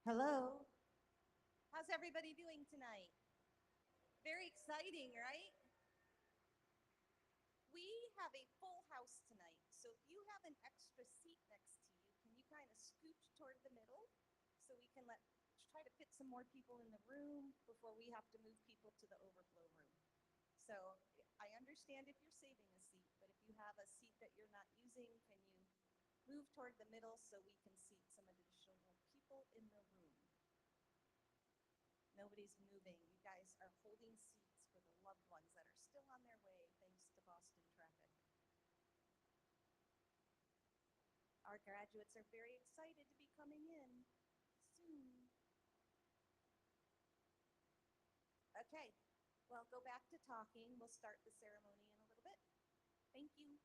Hello. How's everybody doing tonight? Very exciting, right? We have a full house tonight. So if you have an extra seat next to you, can you kind of scooch toward the middle so we can try to fit some more people in the room before we have to move people to the overflow room. So I understand if you're saving a seat, but if you have a seat that you're not using, can you move toward the middle so we can seat some additional people in the room? Nobody's moving. You guys are holding seats for the loved ones that are still on their way thanks to Boston traffic. Our graduates are very excited to be coming in soon. Okay, well, go back to talking. We'll start the ceremony in a little bit. Thank you.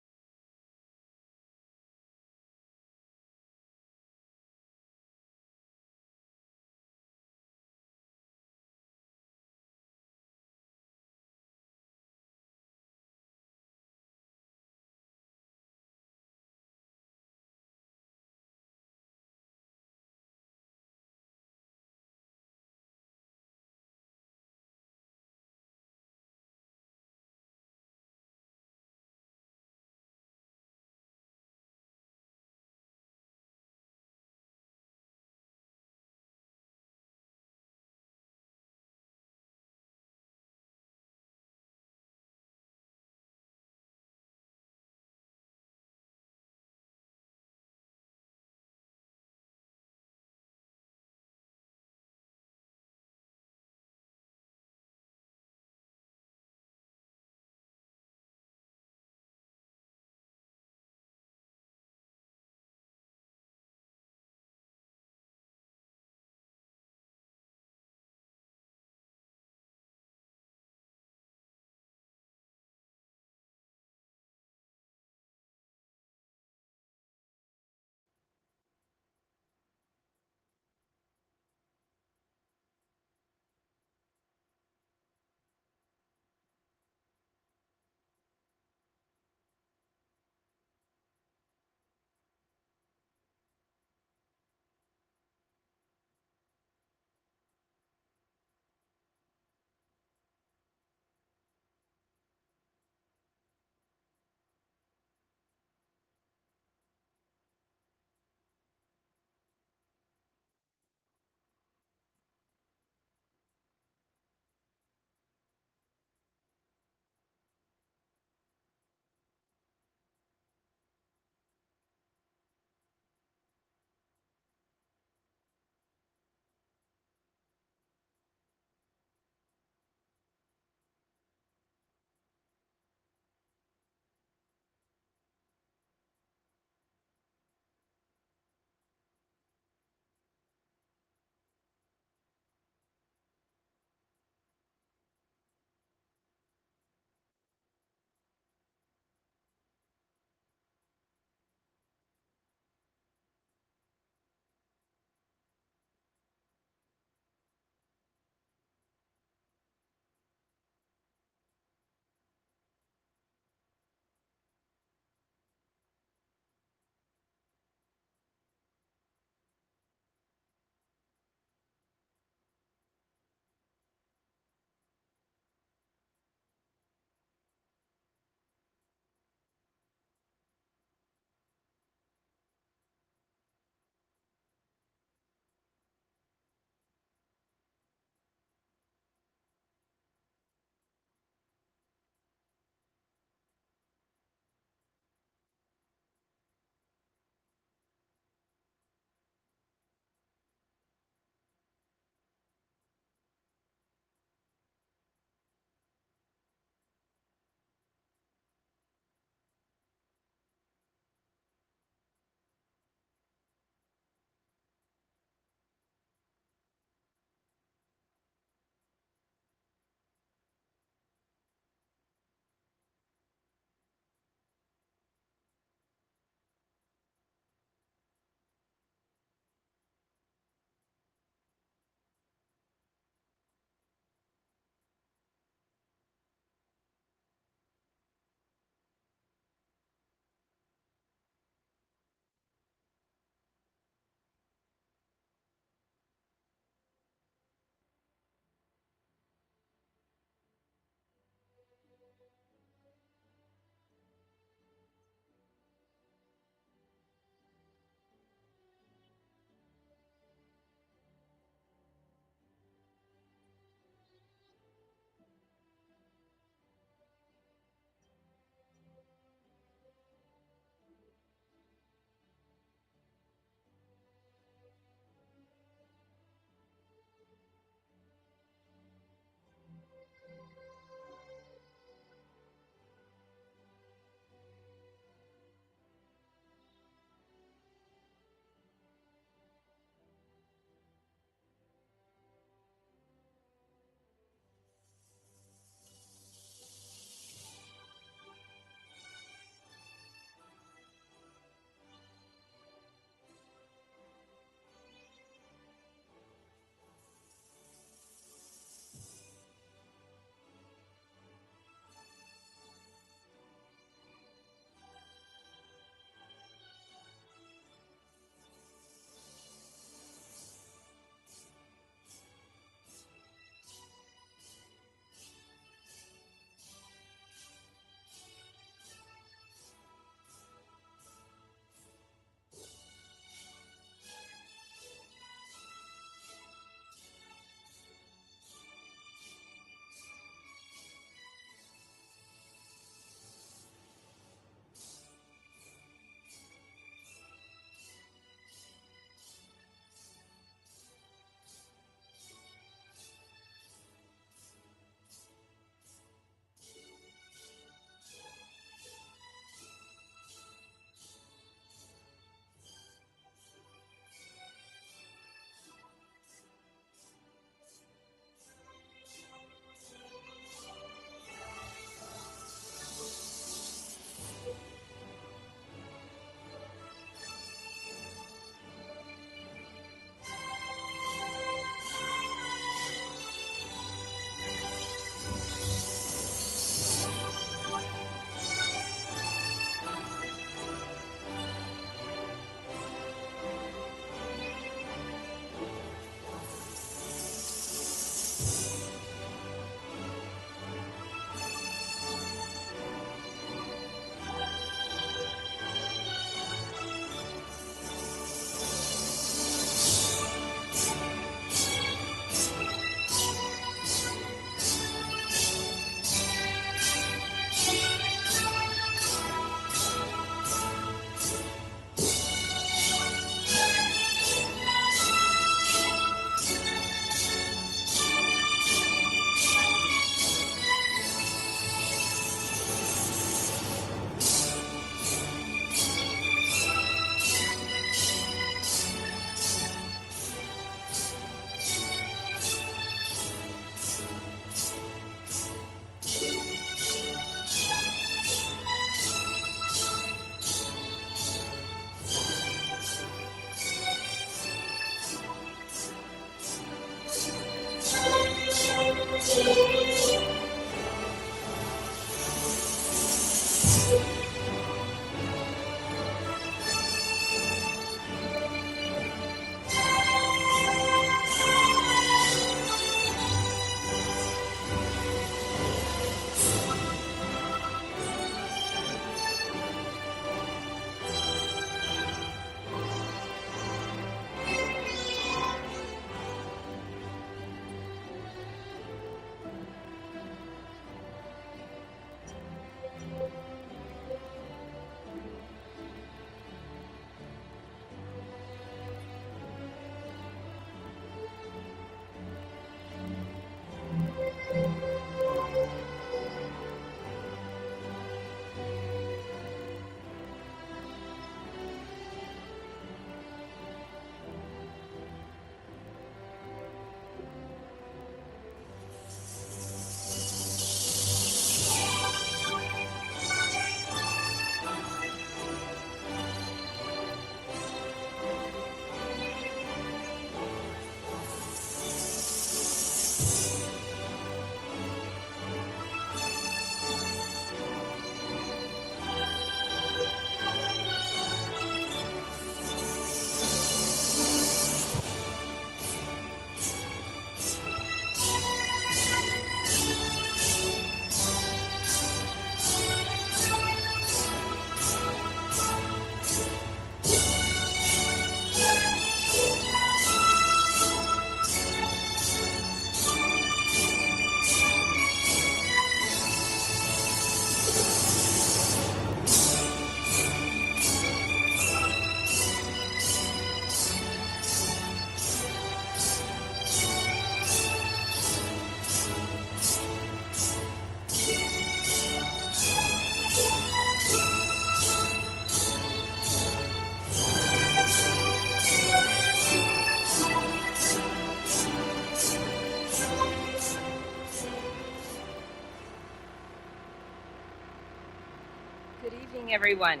Good evening, everyone.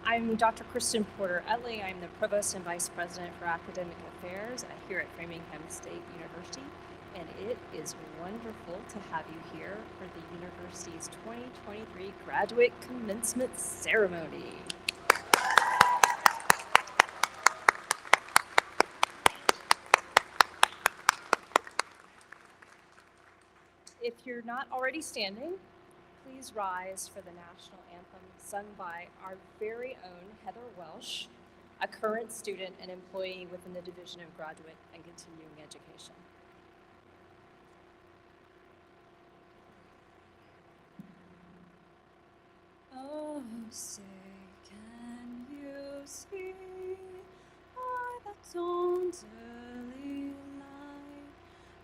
I'm Dr. Kristen Porter Utley. I'm the Provost and Vice President for Academic Affairs here at Framingham State University, and it is wonderful to have you here for the university's 2023 Graduate Commencement Ceremony. If you're not already standing, please rise for the national anthem sung by our very own Heather Welsh, a current student and employee within the Division of Graduate and Continuing Education. Oh, say, can you see by the dawn's early light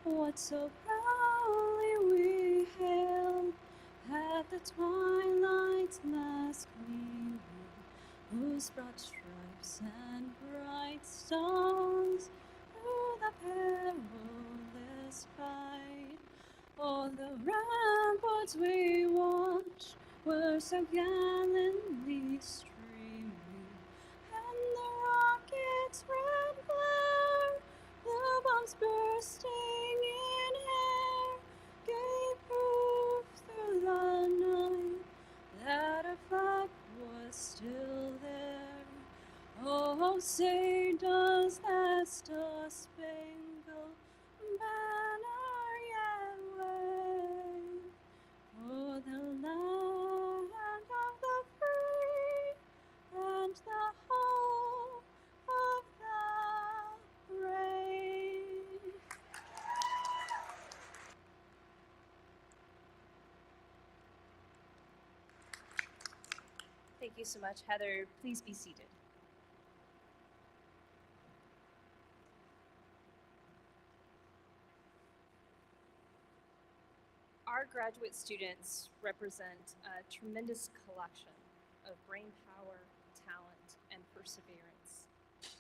what so proudly we hailed at the twilight's last gleaming, whose broad stripes and bright stars through the perilous fight o'er the ramparts we watched were so gallantly streaming, and the rocket's red glare, the bombs bursting in air, gave proof through the night that our flag was still there. Oh, say, does that star-spangled banner yet wave for the land of the free and the home of the brave? Thank you so much, Heather. Please be seated. Our graduate students represent a tremendous collection of brain power, talent, and perseverance.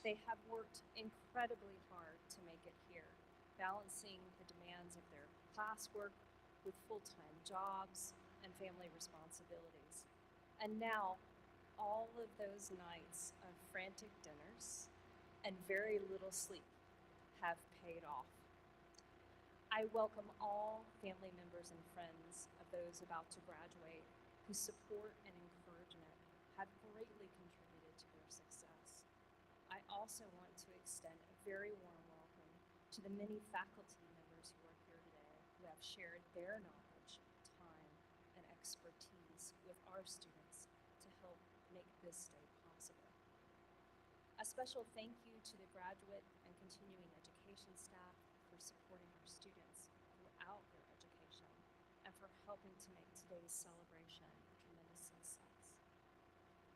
They have worked incredibly hard to make it here, balancing the demands of their classwork with full-time jobs and family responsibilities. And now, all of those nights of frantic dinners and very little sleep have paid off. I welcome all family members and friends of those about to graduate whose support and encouragement have greatly contributed to their success. I also want to extend a very warm welcome to the many faculty members who are here today who have shared their knowledge, time, and expertise with our students to help make this day possible. A special thank you to the graduate and continuing education staff for supporting our students throughout their education and for helping to make today's celebration a tremendous success.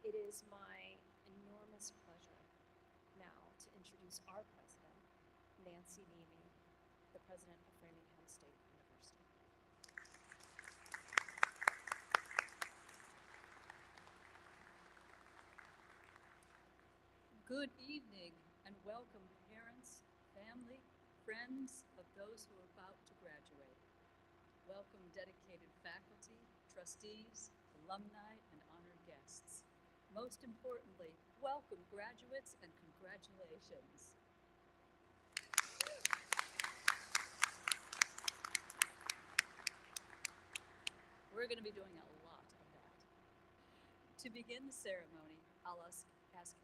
It is my enormous pleasure now to introduce our president, Nancy Nemi, the president of Framingham State University. Good evening and welcome parents, family, friends of those who are about to graduate. Welcome dedicated faculty, trustees, alumni, and honored guests. Most importantly, welcome graduates and congratulations. We're going to be doing a lot of that. To begin the ceremony, I'll ask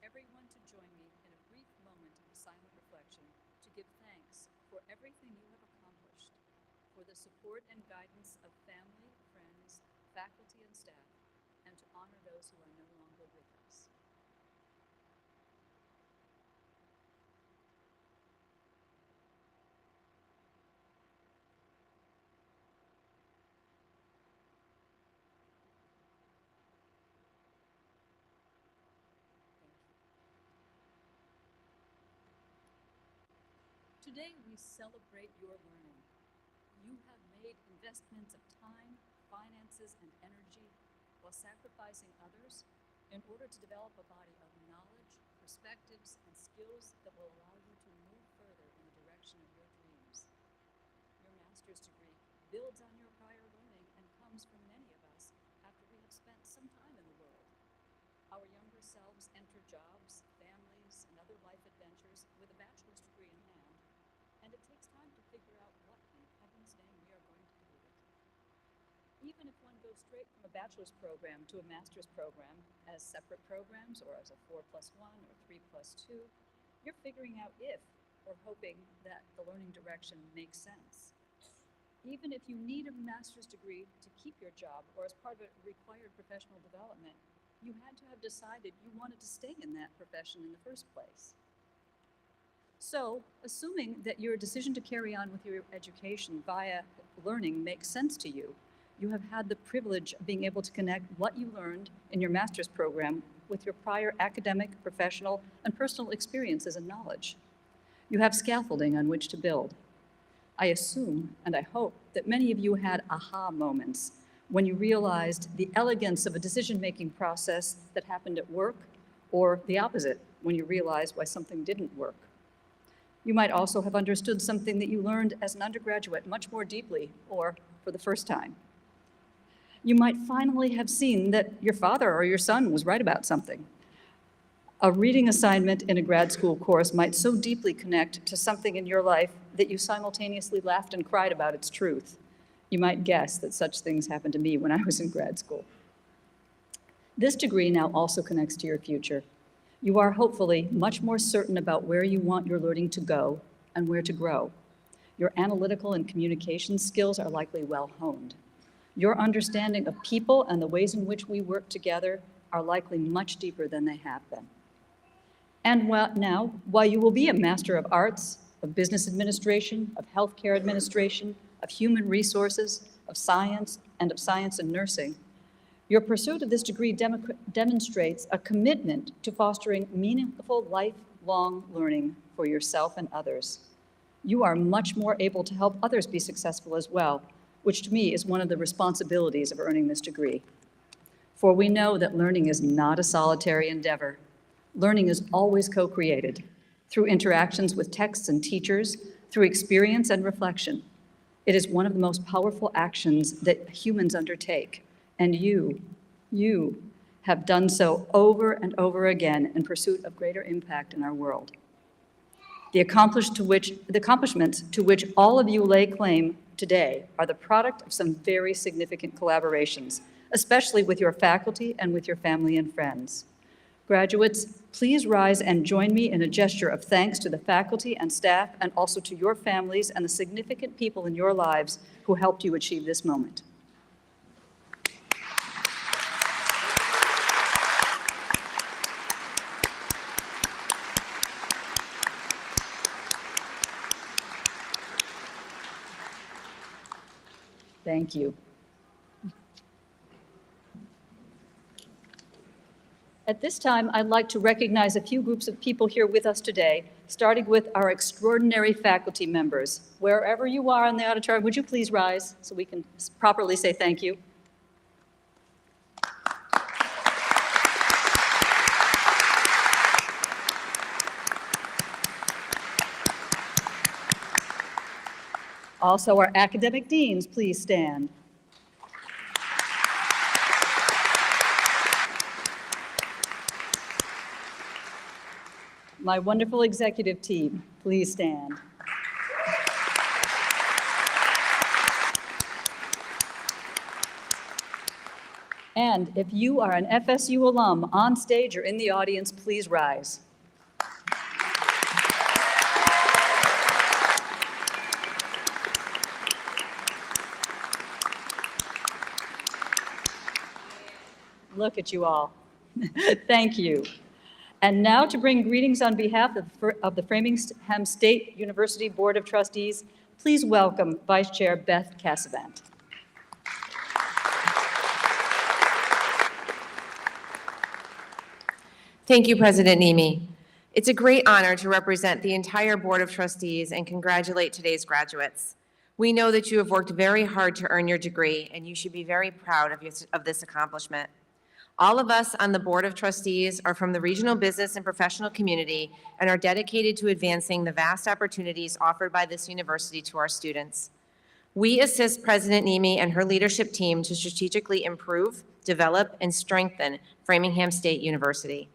everyone to join me in a brief moment of silent reflection to give thanks for everything you have accomplished, for the support and guidance of family, friends, faculty, and staff, and to honor those who are no longer with us. Today we celebrate your learning. You have made investments of time, finances, and energy while sacrificing others in order to develop a body of knowledge, perspectives, and skills that will allow you to move further in the direction of your dreams. Your master's degree builds on your prior learning and comes from many of us after we have spent some time in the world. Our younger selves enter jobs, families, and other life adventures with a bachelor's degree in hand, and it takes time to figure out what in heaven's name we are going to do with it. Even if one goes straight from a bachelor's program to a master's program as separate programs or as a 4+1 or 3+2, you're figuring out if or hoping that the learning direction makes sense. Even if you need a master's degree to keep your job or as part of a required professional development, you had to have decided you wanted to stay in that profession in the first place. So, assuming that your decision to carry on with your education via learning makes sense to you, you have had the privilege of being able to connect what you learned in your master's program with your prior academic, professional, and personal experiences and knowledge. You have scaffolding on which to build. I assume and I hope that many of you had aha moments when you realized the elegance of a decision-making process that happened at work, or the opposite, when you realized why something didn't work. You might also have understood something that you learned as an undergraduate much more deeply, or for the first time. You might finally have seen that your father or your son was right about something. A reading assignment in a grad school course might so deeply connect to something in your life that you simultaneously laughed and cried about its truth. You might guess that such things happened to me when I was in grad school. This degree now also connects to your future. You are hopefully much more certain about where you want your learning to go and where to grow. Your analytical and communication skills are likely well honed. Your understanding of people and the ways in which we work together are likely much deeper than they have been. And now, while you will be a Master of Arts, of Business Administration, of Healthcare Administration, of Human Resources, of Science and Nursing, your pursuit of this degree demonstrates a commitment to fostering meaningful lifelong learning for yourself and others. You are much more able to help others be successful as well, which to me is one of the responsibilities of earning this degree. For we know that learning is not a solitary endeavor. Learning is always co-created through interactions with texts and teachers, through experience and reflection. It is one of the most powerful actions that humans undertake, and you have done so over and over again in pursuit of greater impact in our world. The accomplishments to which all of you lay claim today are the product of some very significant collaborations, especially with your faculty and with your family and friends. Graduates, please rise and join me in a gesture of thanks to the faculty and staff and also to your families and the significant people in your lives who helped you achieve this moment. Thank you. At this time, I'd like to recognize a few groups of people here with us today, starting with our extraordinary faculty members. Wherever you are in the auditorium, would you please rise so we can properly say thank you? Also, our academic deans, please stand. My wonderful executive team, please stand. And if you are an FSU alum on stage or in the audience, please rise. Look at you all. Thank you. And now to bring greetings on behalf of the Framingham State University Board of Trustees, please welcome Vice Chair Beth Cassavant. Thank you, President Nemi. It's a great honor to represent the entire Board of Trustees and congratulate today's graduates. We know that you have worked very hard to earn your degree, and you should be very proud of this accomplishment. All of us on the Board of Trustees are from the regional business and professional community and are dedicated to advancing the vast opportunities offered by this university to our students. We assist President Nemi and her leadership team to strategically improve, develop, and strengthen Framingham State University.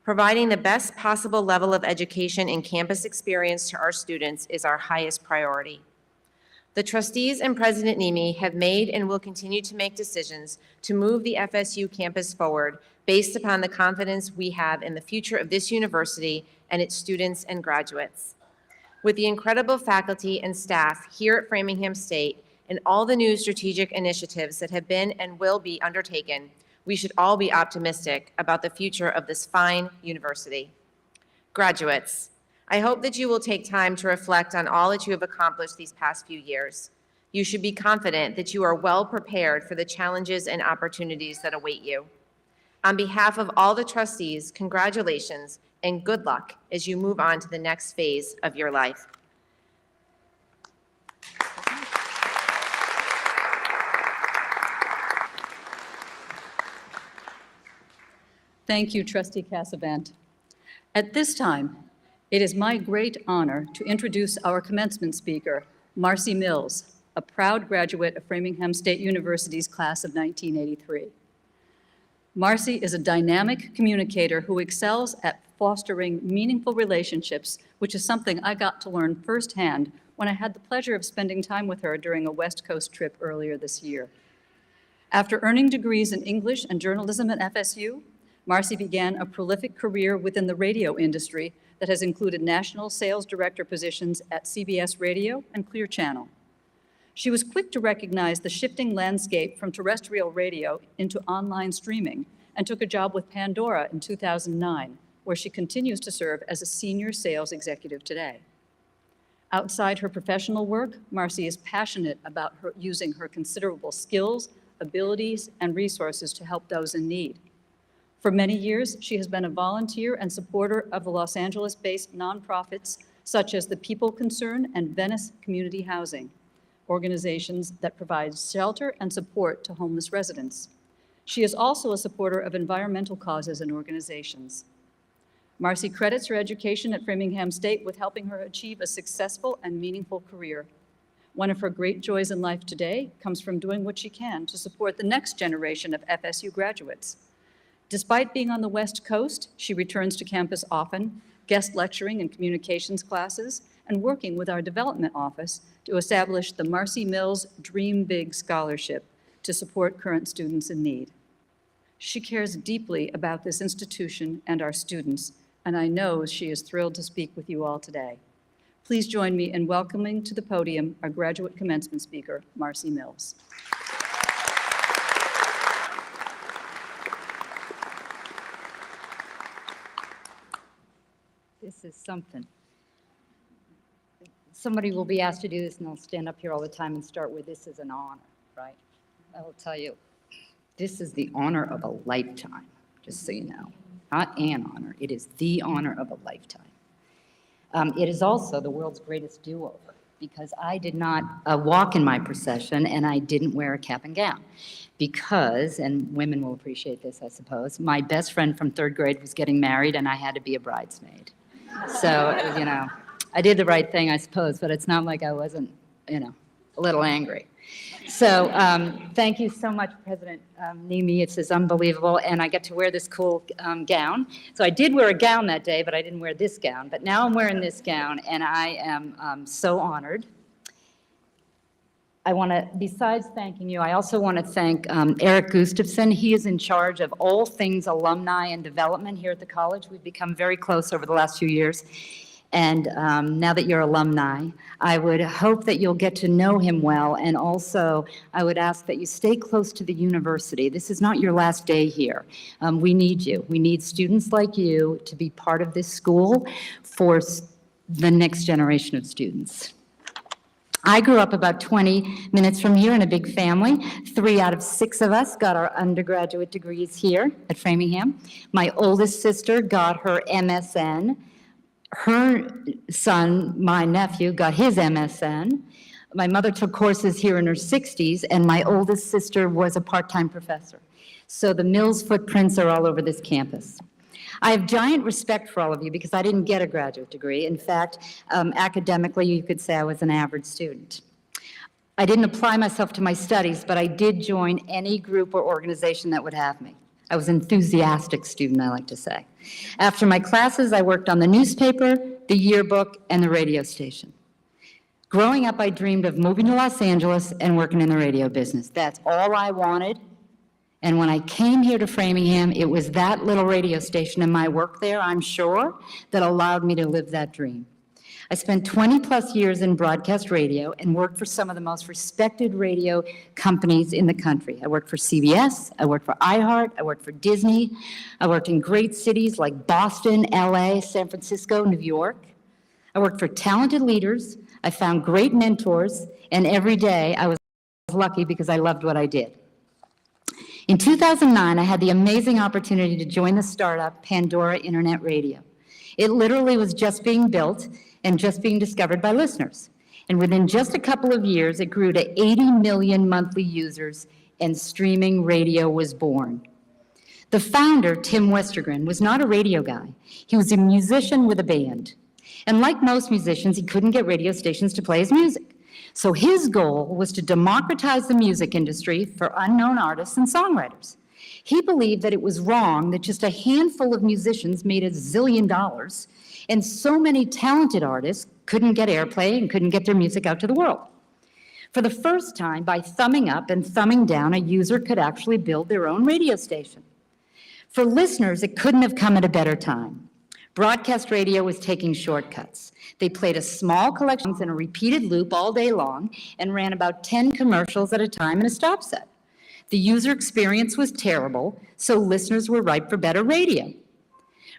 Providing the best possible level of education and campus experience to our students is our highest priority. The trustees and President Nemi have made and will continue to make decisions to move the FSU campus forward based upon the confidence we have in the future of this university and its students and graduates. With the incredible faculty and staff here at Framingham State and all the new strategic initiatives that have been and will be undertaken, we should all be optimistic about the future of this fine university. Graduates, I hope that you will take time to reflect on all that you have accomplished these past few years. You should be confident that you are well prepared for the challenges and opportunities that await you. On behalf of all the trustees, congratulations and good luck as you move on to the next phase of your life. Thank you, Trustee Cassavant. At this time, it is my great honor to introduce our commencement speaker, Marcy Mills, a proud graduate of Framingham State University's class of 1983. Marcy is a dynamic communicator who excels at fostering meaningful relationships, which is something I got to learn firsthand when I had the pleasure of spending time with her during a West Coast trip earlier this year. After earning degrees in English and journalism at FSU, Marcy began a prolific career within the radio industry that has included national sales director positions at CBS Radio and Clear Channel. She was quick to recognize the shifting landscape from terrestrial radio into online streaming and took a job with Pandora in 2009, where she continues to serve as a senior sales executive today. Outside her professional work, Marcy is passionate about using her considerable skills, abilities, and resources to help those in need. For many years, she has been a volunteer and supporter of the Los Angeles-based nonprofits such as the People Concern and Venice Community Housing, organizations that provide shelter and support to homeless residents. She is also a supporter of environmental causes and organizations. Marcy credits her education at Framingham State with helping her achieve a successful and meaningful career. One of her great joys in life today comes from doing what she can to support the next generation of FSU graduates. Despite being on the West Coast, she returns to campus often, guest lecturing and communications classes, and working with our development office to establish the Marcy Mills Dream Big Scholarship to support current students in need. She cares deeply about this institution and our students, and I know she is thrilled to speak with you all today. Please join me in welcoming to the podium our graduate commencement speaker, Marcy Mills. This is something. Somebody will be asked to do this, and they'll stand up here all the time and start with, this is an honor, right? I will tell you, this is the honor of a lifetime, just so you know. Not an honor, it is the honor of a lifetime. It is also the world's greatest do-over, because I did not walk in my procession, and I didn't wear a cap and gown. Because, and women will appreciate this, I suppose, my best friend from 3rd grade was getting married, and I had to be a bridesmaid. So, you know, I did the right thing, I suppose, but it's not like I wasn't, you know, a little angry. So thank you so much, President Nimi. It's just unbelievable, and I get to wear this cool gown. So I did wear a gown that day, but I didn't wear this gown. But now I'm wearing this gown, and I am so honored. I want to, besides thanking you, I also want to thank Eric Gustafson. He is in charge of all things alumni and development here at the college. We've become very close over the last few years. And now that you're alumni, I would hope that you'll get to know him well. And also, I would ask that you stay close to the university. This is not your last day here. We need you. We need students like you to be part of this school for the next generation of students. I grew up about 20 minutes from here in a big family. 3 out of 6 of us got our undergraduate degrees here at Framingham. My oldest sister got her MSN. Her son, my nephew, got his MSN. My mother took courses here in her 60s, and my oldest sister was a part-time professor. So the Mills footprints are all over this campus. I have giant respect for all of you because I didn't get a graduate degree. In fact, academically, you could say I was an average student. I didn't apply myself to my studies, but I did join any group or organization that would have me. I was an enthusiastic student, I like to say. After my classes, I worked on the newspaper, the yearbook, and the radio station. Growing up, I dreamed of moving to Los Angeles and working in the radio business. That's all I wanted. And when I came here to Framingham, it was that little radio station and my work there, I'm sure, that allowed me to live that dream. I spent 20 plus years in broadcast radio and worked for some of the most respected radio companies in the country. I worked for CBS, I worked for iHeart, I worked for Disney, I worked in great cities like Boston, LA, San Francisco, New York. I worked for talented leaders, I found great mentors, and every day I was lucky because I loved what I did. In 2009, I had the amazing opportunity to join the startup Pandora Internet Radio. It literally was just being built and just being discovered by listeners. And within just a couple of years, it grew to 80 million monthly users, and streaming radio was born. The founder, Tim Westergren, was not a radio guy. He was a musician with a band. And like most musicians, he couldn't get radio stations to play his music. So his goal was to democratize the music industry for unknown artists and songwriters. He believed that it was wrong that just a handful of musicians made $1 zillion, and so many talented artists couldn't get airplay and couldn't get their music out to the world. For the first time, by thumbing up and thumbing down, a user could actually build their own radio station. For listeners, it couldn't have come at a better time. Broadcast radio was taking shortcuts. They played a small collection in a repeated loop all day long and ran about 10 commercials at a time in a stop set. The user experience was terrible, so listeners were ripe for better radio.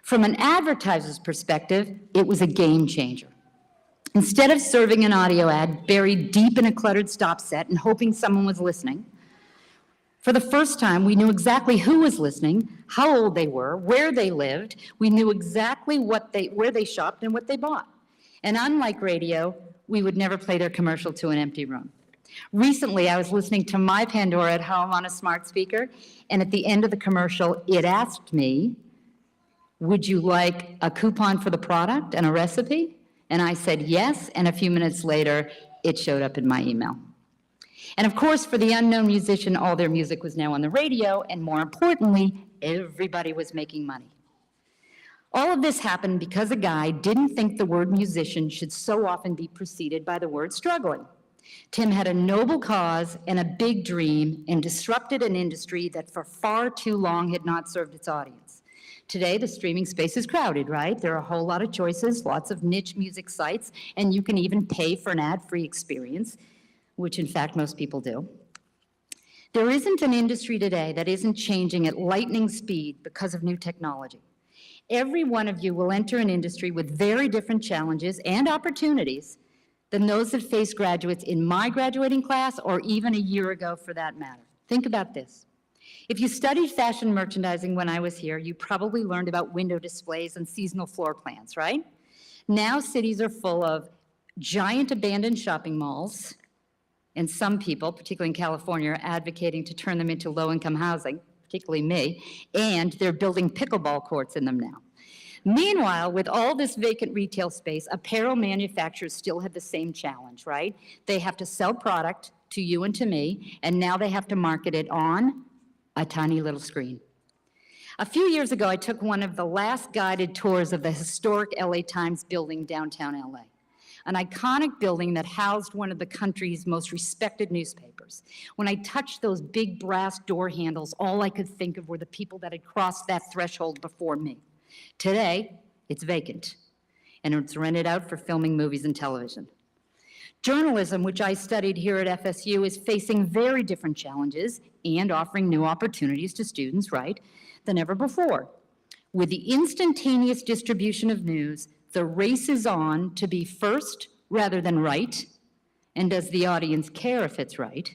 From an advertiser's perspective, it was a game changer. Instead of serving an audio ad buried deep in a cluttered stop set and hoping someone was listening, for the first time, we knew exactly who was listening, how old they were, where they lived. We knew exactly where they shopped and what they bought. And unlike radio, we would never play their commercial to an empty room. Recently, I was listening to my Pandora at home on a smart speaker, and at the end of the commercial, it asked me, would you like a coupon for the product and a recipe? And I said yes, and a few minutes later, it showed up in my email. And of course, for the unknown musician, all their music was now on the radio, and more importantly, everybody was making money. All of this happened because a guy didn't think the word musician should so often be preceded by the word struggling. Tim had a noble cause and a big dream and disrupted an industry that for far too long had not served its audience. Today, the streaming space is crowded, right? There are a whole lot of choices, lots of niche music sites, and you can even pay for an ad-free experience, which in fact most people do. There isn't an industry today that isn't changing at lightning speed because of new technology. Every one of you will enter an industry with very different challenges and opportunities than those that face graduates in my graduating class or even a year ago for that matter. Think about this. If you studied fashion merchandising when I was here, you probably learned about window displays and seasonal floor plans, right? Now cities are full of giant abandoned shopping malls, and some people, particularly in California, are advocating to turn them into low-income housing, particularly me, and they're building pickleball courts in them now. Meanwhile, with all this vacant retail space, apparel manufacturers still have the same challenge, right? They have to sell product to you and to me, and now they have to market it on a tiny little screen. A few years ago, I took one of the last guided tours of the historic LA Times building downtown LA, an iconic building that housed one of the country's most respected newspapers. When I touched those big brass door handles, all I could think of were the people that had crossed that threshold before me. Today, it's vacant, and it's rented out for filming movies and television. Journalism, which I studied here at FSU, is facing very different challenges and offering new opportunities to students, right, than ever before. With the instantaneous distribution of news, the race is on to be first rather than right. And does the audience care if it's right?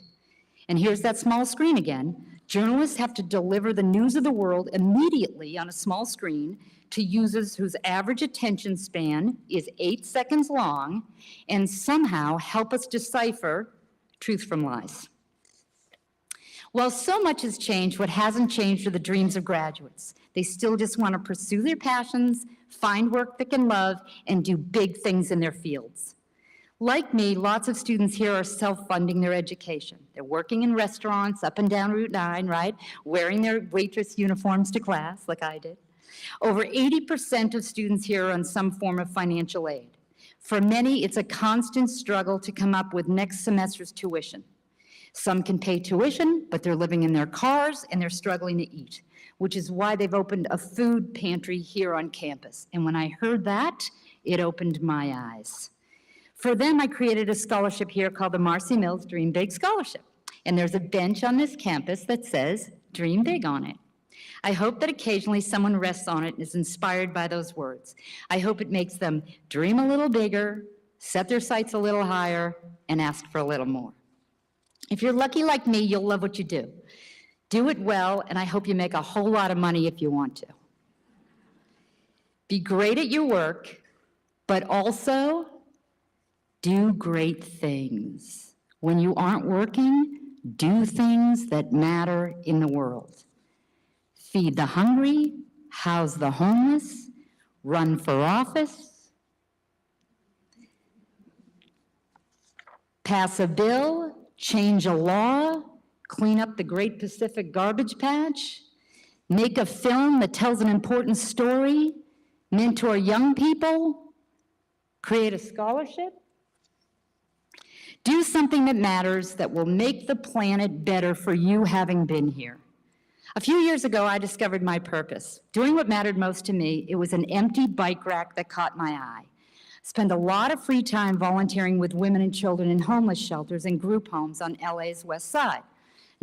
And here's that small screen again. Journalists have to deliver the news of the world immediately on a small screen to users whose average attention span is 8 seconds long and somehow help us decipher truth from lies. While so much has changed, what hasn't changed are the dreams of graduates. They still just want to pursue their passions, find work they can love, and do big things in their fields. Like me, lots of students here are self-funding their education. They're working in restaurants up and down Route 9, right? Wearing their waitress uniforms to class, like I did. Over 80% of students here are on some form of financial aid. For many, it's a constant struggle to come up with next semester's tuition. Some can pay tuition, but they're living in their cars and they're struggling to eat, which is why they've opened a food pantry here on campus. And when I heard that, it opened my eyes. For them, I created a scholarship here called the Marcy Mills Dream Big Scholarship. And there's a bench on this campus that says, Dream Big on it. I hope that occasionally someone rests on it and is inspired by those words. I hope it makes them dream a little bigger, set their sights a little higher, and ask for a little more. If you're lucky like me, you'll love what you do. Do it well, and I hope you make a whole lot of money if you want to. Be great at your work, but also do great things. When you aren't working, do things that matter in the world. Feed the hungry, house the homeless, run for office, pass a bill, change a law, clean up the Great Pacific Garbage Patch, make a film that tells an important story, mentor young people, create a scholarship. Do something that matters that will make the planet better for you having been here. A few years ago, I discovered my purpose. Doing what mattered most to me, it was an empty bike rack that caught my eye. Spend a lot of free time volunteering with women and children in homeless shelters and group homes on LA's West Side.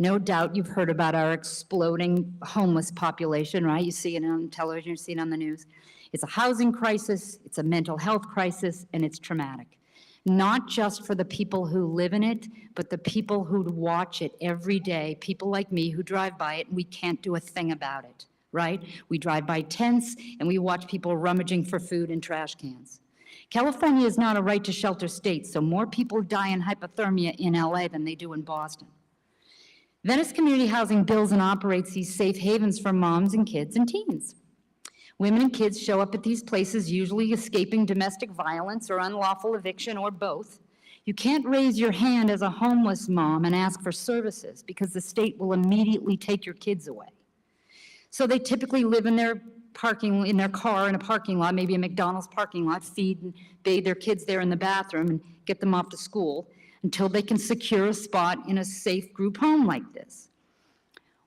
No doubt you've heard about our exploding homeless population, right? You see it on television, you see it on the news. It's a housing crisis, it's a mental health crisis, and it's traumatic. Not just for the people who live in it, but the people who watch it every day, people like me who drive by it and we can't do a thing about it, right? We drive by tents and we watch people rummaging for food in trash cans. California is not a right to shelter state, so more people die in hypothermia in LA than they do in Boston. Venice Community Housing builds and operates these safe havens for moms and kids and teens. Women and kids show up at these places usually escaping domestic violence or unlawful eviction or both. You can't raise your hand as a homeless mom and ask for services because the state will immediately take your kids away. So they typically live in their in their car in a parking lot, maybe a McDonald's parking lot, feed and bathe their kids there in the bathroom and get them off to school until they can secure a spot in a safe group home like this.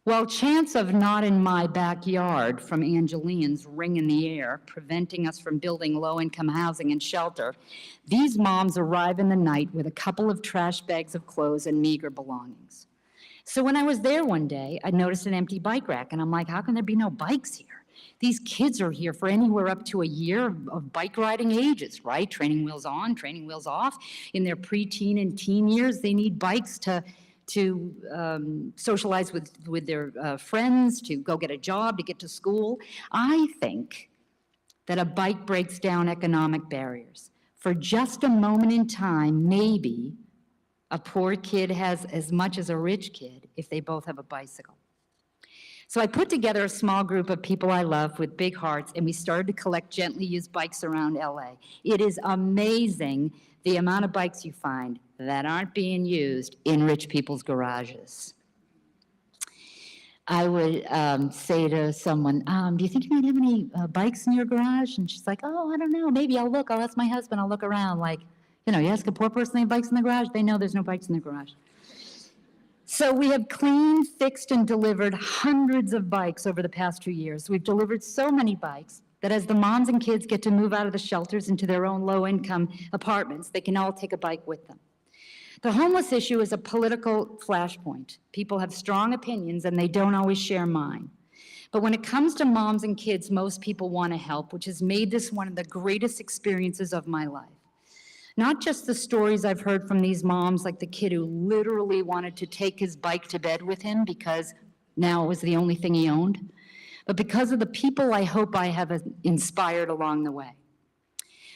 While chants of "not in my backyard" from Angelians ring in the air, preventing us from building low-income housing and shelter, these moms arrive in the night with a couple of trash bags of clothes and meager belongings. So when I was there one day, I noticed an empty bike rack, and I'm like, how can there be no bikes here? These kids are here for anywhere up to a year of bike riding ages, right? Training wheels on, training wheels off. In their preteen and teen years, they need bikes to socialize with their friends, to go get a job, to get to school. I think that a bike breaks down economic barriers. For just a moment in time, maybe a poor kid has as much as a rich kid if they both have a bicycle. So I put together a small group of people I love with big hearts, and we started to collect gently used bikes around LA. It is amazing the amount of bikes you find that aren't being used in rich people's garages. I would say to someone, do you think you might have any bikes in your garage? And she's like, oh, I don't know, maybe I'll look, I'll ask my husband, I'll look around. Like, you know, you ask a poor person if they have bikes in the garage, they know there's no bikes in their garage. So we have cleaned, fixed, and delivered hundreds of bikes over the past 2 years. We've delivered so many bikes that as the moms and kids get to move out of the shelters into their own low-income apartments, they can all take a bike with them. The homeless issue is a political flashpoint. People have strong opinions, and they don't always share mine. But when it comes to moms and kids, most people want to help, which has made this one of the greatest experiences of my life. Not just the stories I've heard from these moms, like the kid who literally wanted to take his bike to bed with him because now it was the only thing he owned, but because of the people I hope I have inspired along the way.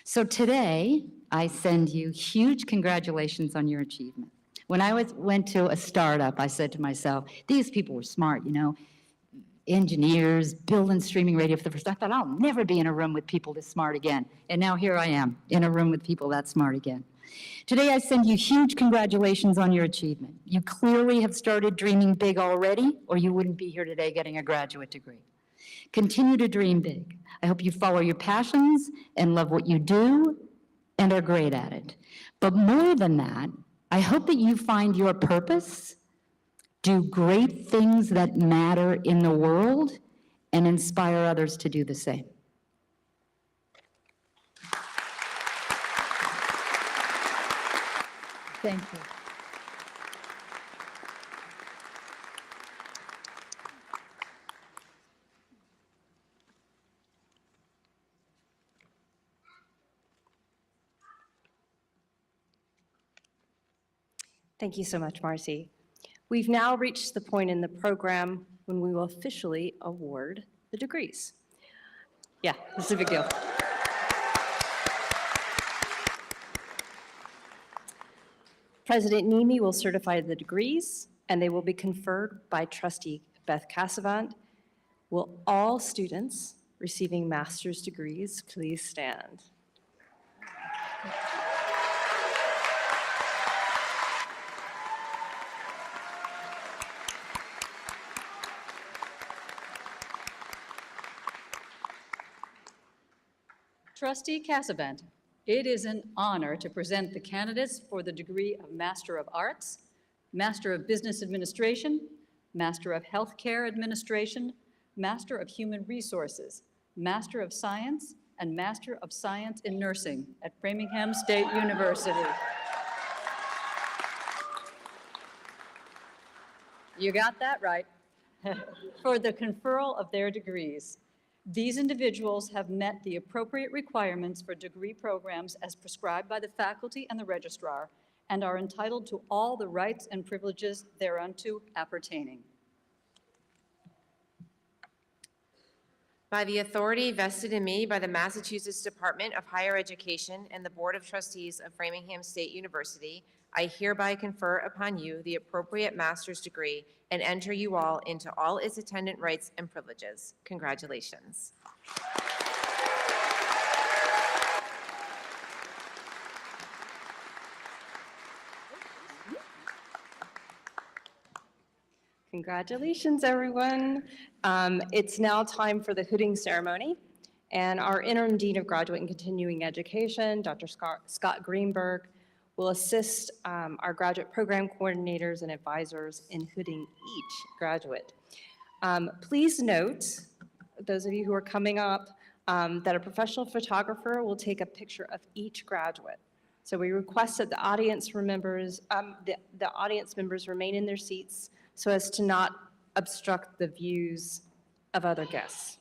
So today, I send you huge congratulations on your achievement. When I went to a startup, I said to myself, these people were smart, you know, engineers, building streaming radio for the first time. I thought, I'll never be in a room with people this smart again. And now here I am, in a room with people that smart again. Today, I send you huge congratulations on your achievement. You clearly have started dreaming big already, or you wouldn't be here today getting a graduate degree. Continue to dream big. I hope you follow your passions and love what you do and are great at it. But more than that, I hope that you find your purpose, do great things that matter in the world, and inspire others to do the same. Thank you. Thank you so much, Marcy. We've now reached the point in the program when we will officially award the degrees. Yeah, this is a big deal. President Nimi will certify the degrees, and they will be conferred by Trustee Beth Cassavant. Will all students receiving master's degrees please stand? Trustee Cassavant, it is an honor to present the candidates for the degree of Master of Arts, Master of Business Administration, Master of Healthcare Administration, Master of Human Resources, Master of Science, and Master of Science in Nursing at Framingham State University. You got that right. For the conferral of their degrees. These individuals have met the appropriate requirements for degree programs as prescribed by the faculty and the registrar, and are entitled to all the rights and privileges thereunto appertaining. By the authority vested in me by the Massachusetts Department of Higher Education and the Board of Trustees of Framingham State University, I hereby confer upon you the appropriate master's degree and enter you all into all its attendant rights and privileges. Congratulations. Congratulations, everyone. It's now time for the hooding ceremony, and our interim dean of graduate and continuing education, Dr. Scott Greenberg, will assist our graduate program coordinators and advisors in hooding each graduate. Please note, those of you who are coming up, that a professional photographer will take a picture of each graduate. So we request that the audience members remain in their seats so as to not obstruct the views of other guests.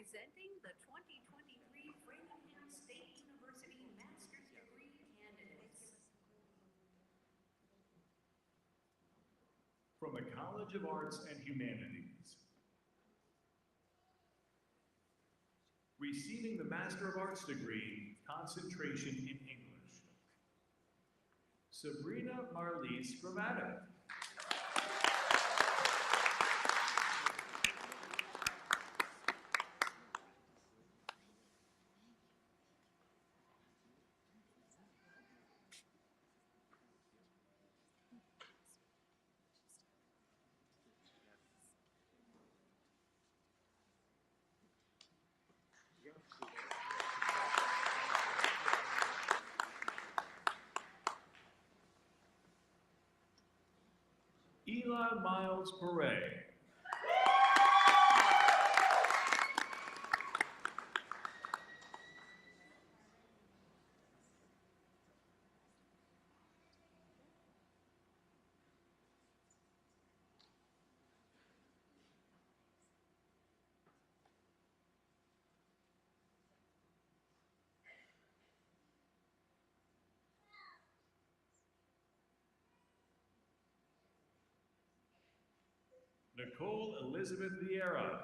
Presenting the 2023 Framingham State University Master's Degree candidates. From the College of Arts and Humanities. Receiving the Master of Arts degree, concentration in English. Sabrina Marlise Gravatta. Eli Miles Perret. Nicole Elizabeth Vieira.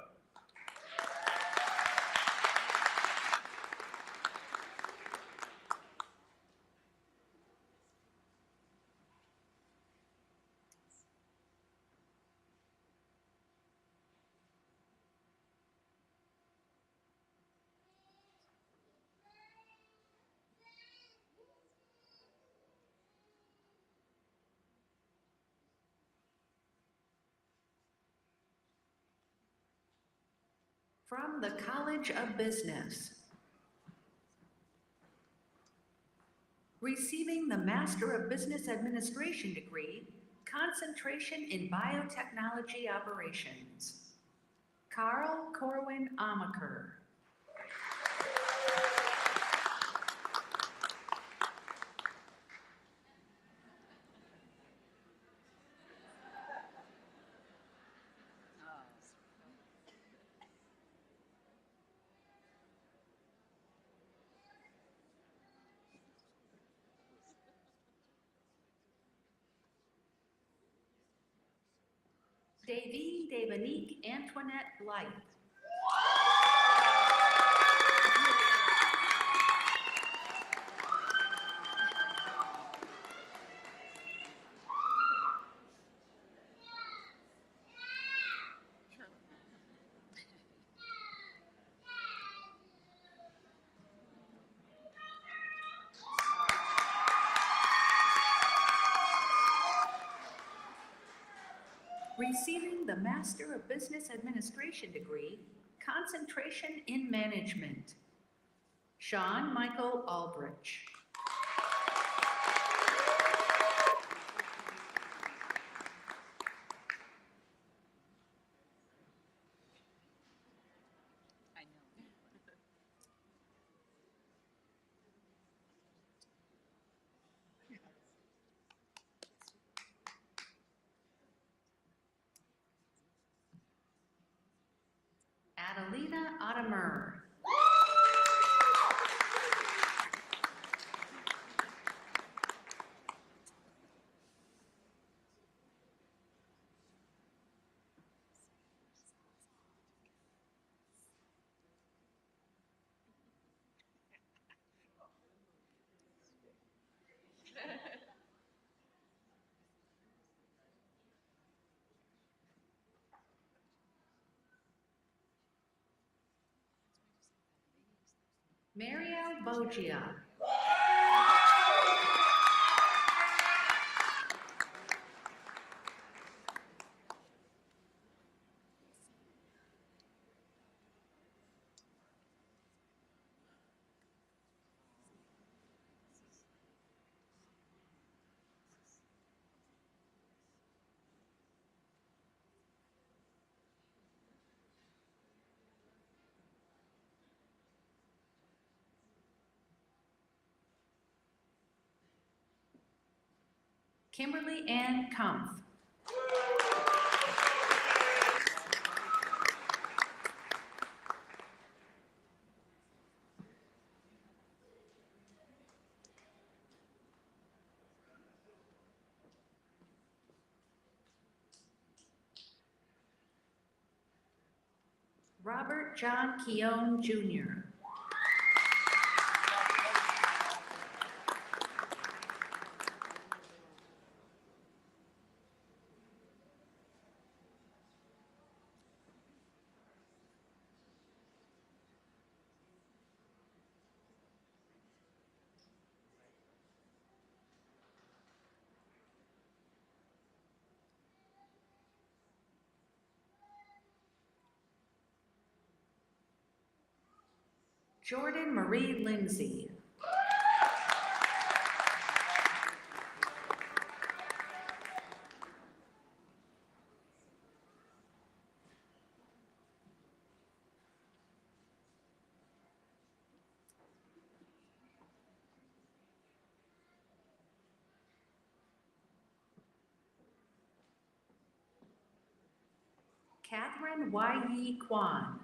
From the College of Business. Receiving the Master of Business Administration degree, concentration in biotechnology operations. Carl Corwin Amaker. Davine Devanique Antoinette Blythe. Receiving the Master of Business Administration degree, concentration in management. Sean Michael Aldrich. Adelina Ottamer. Mariel Bogia. Kimberly Ann Kampf. Robert John Keown Jr. Jordan Marie Lindsay. Catherine Y. Kwan.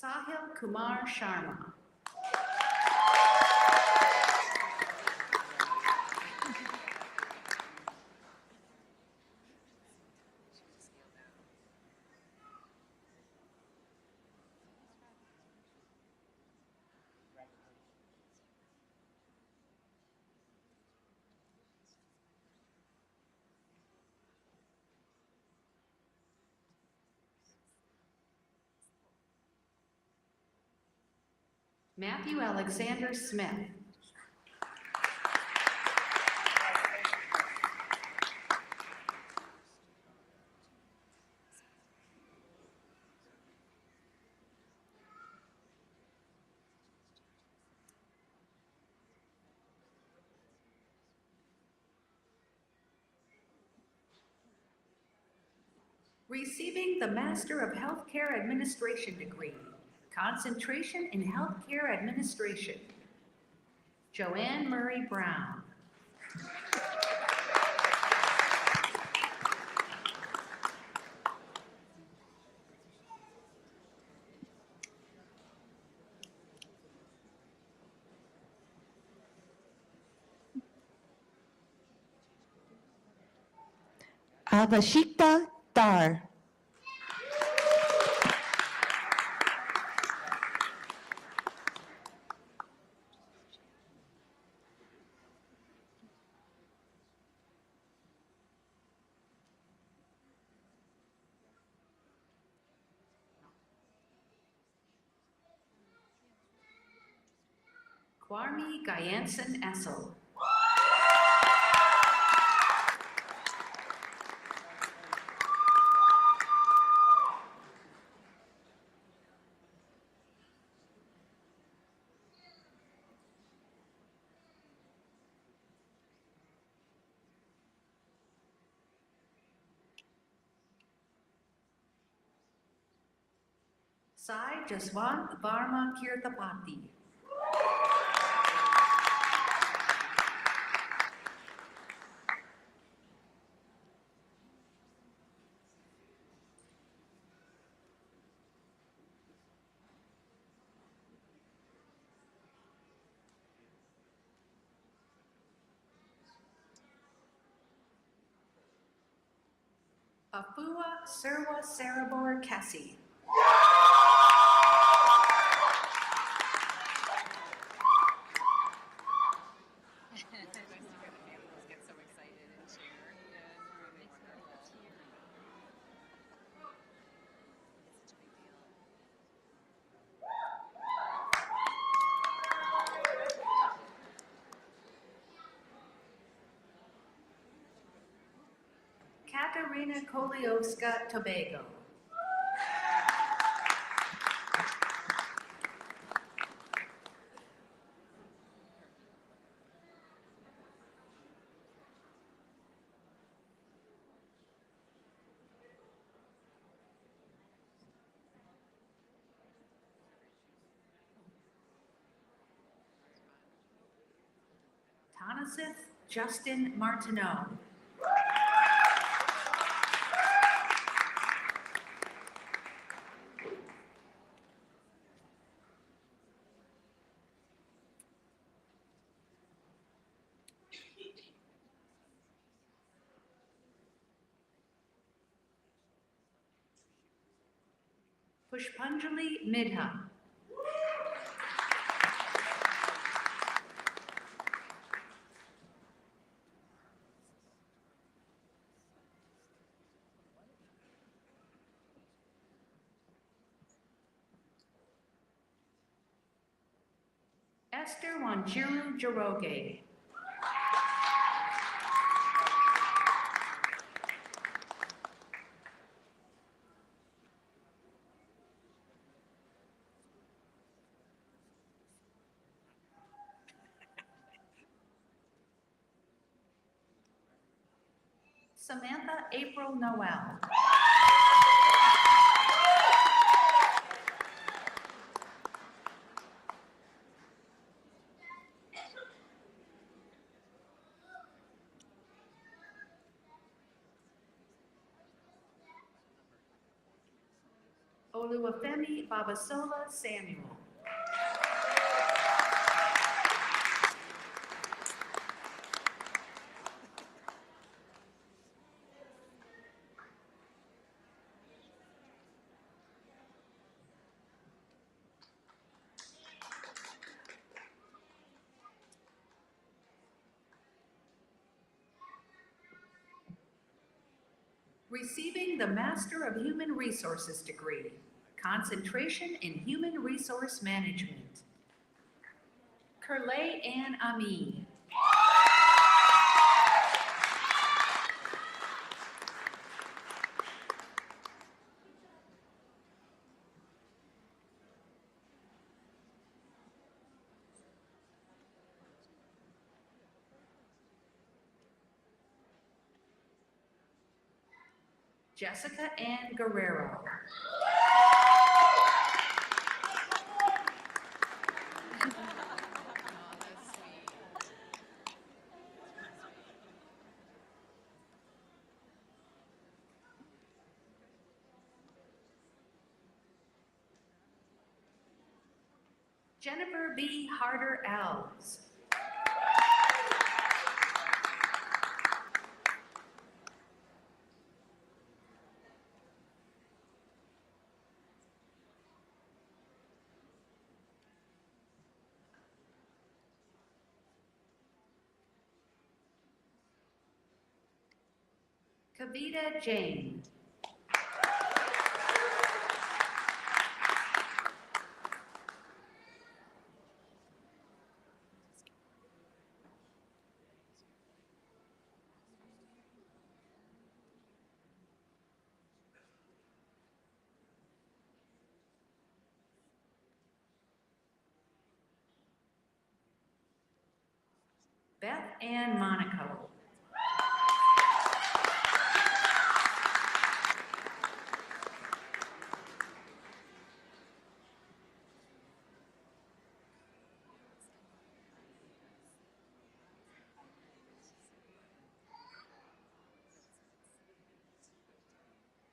Sahil Kumar Sharma. Matthew Alexander Smith. Receiving the Master of Healthcare Administration degree, concentration in healthcare administration, Joanne Murray Brown. Avashikta Dar. Kwame Gyansen Essel. Sai Jaswant Varma Kirtapati. Afua Serwa Sarabor Kessie. Katarina Koliowska Tobago. Tanasith Justin Martineau. Pushpanjali Midha. Esther Wanjiru Jaroge. Samantha April Noel. Oluwafemi Babasola Samuel. Receiving the Master of Human Resources degree, concentration in Human Resource Management. Kurlay Ann Amin. Jessica Ann Guerrero. Jennifer B. Harder Elves. Kavita Jane. Beth Ann Monaco.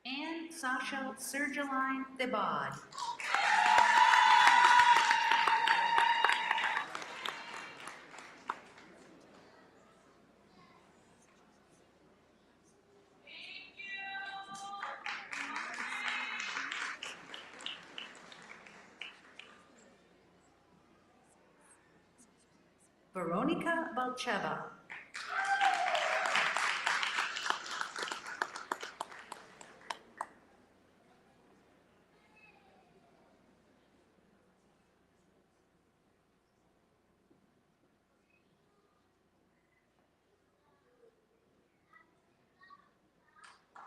Anne Sasha Sergeline Thibod. Veronica Balcheva.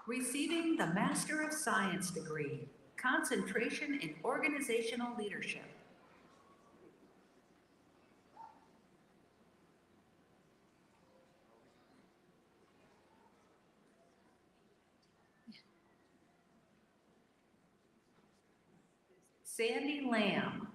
Receiving the Master of Science degree, concentration in organizational leadership. Sandy Lamb.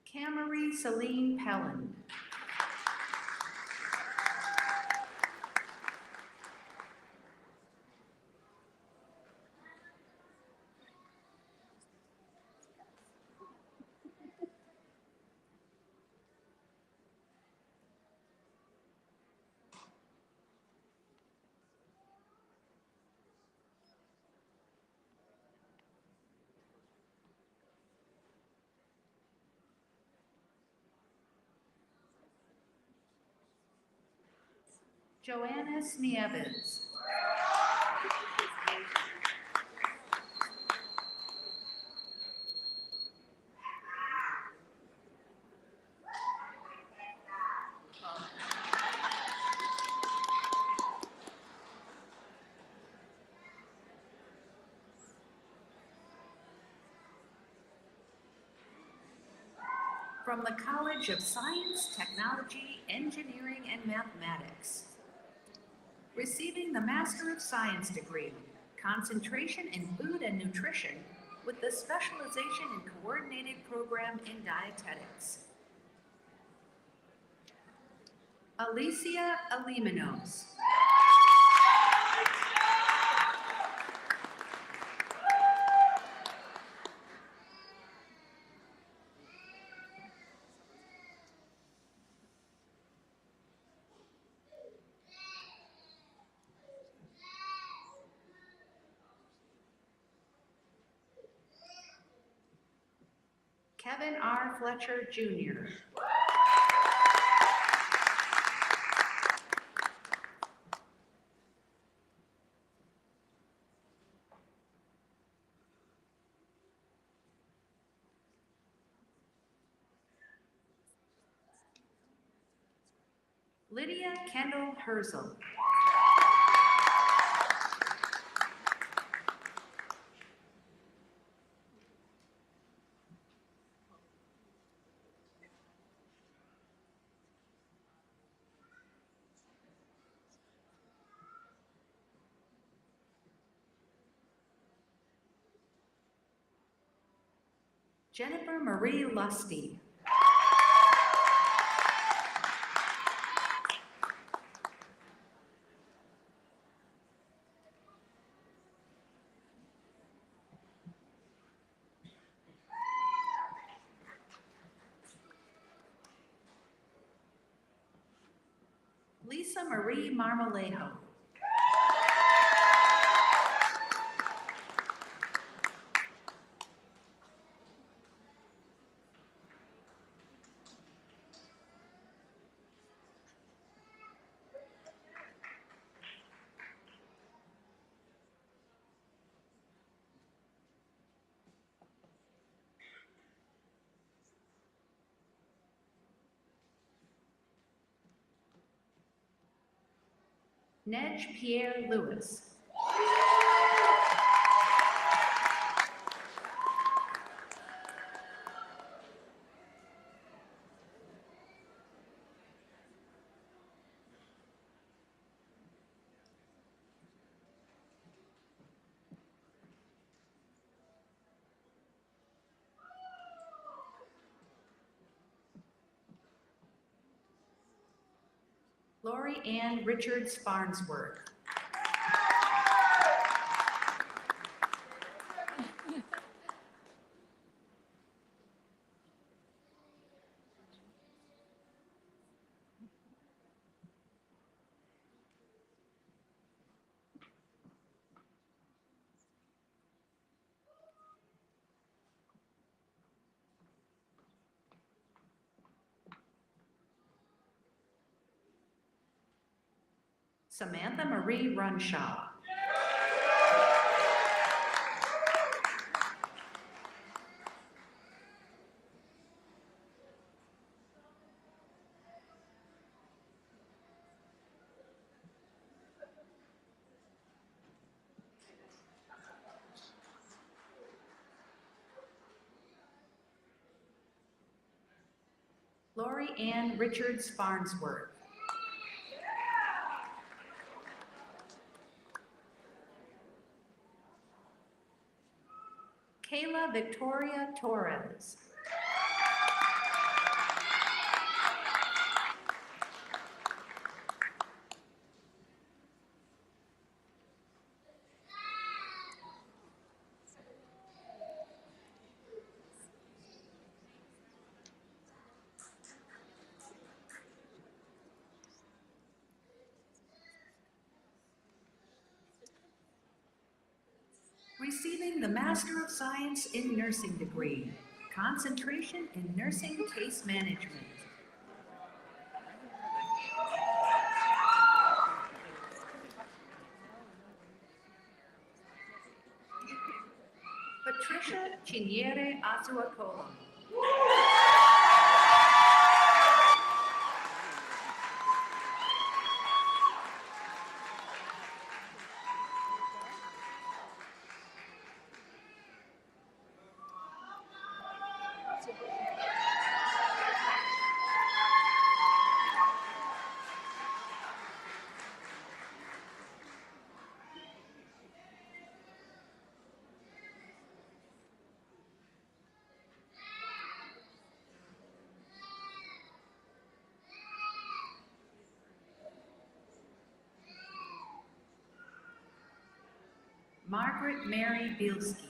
Camry Celine Pelland. Joannis Nieves. From the College of Science, Technology, Engineering, and Mathematics. Receiving the Master of Science degree, concentration in food and nutrition with the specialization in coordinated program in dietetics. Alicia Aliminos. Kevin R. Fletcher, Jr. Lydia Kendall Herzl. Jennifer Marie Lusty. Lisa Marie Marmolejo. Nedge Pierre Lewis. Lori Ann Richards Farnsworth. Samantha Marie Runshaw. Lori Ann Richards Farnsworth. Kayla Victoria Torres. Receiving the Master of Science in Nursing degree, concentration in nursing case management. Patricia Chiniere Azuacola. Margaret Mary Bielski.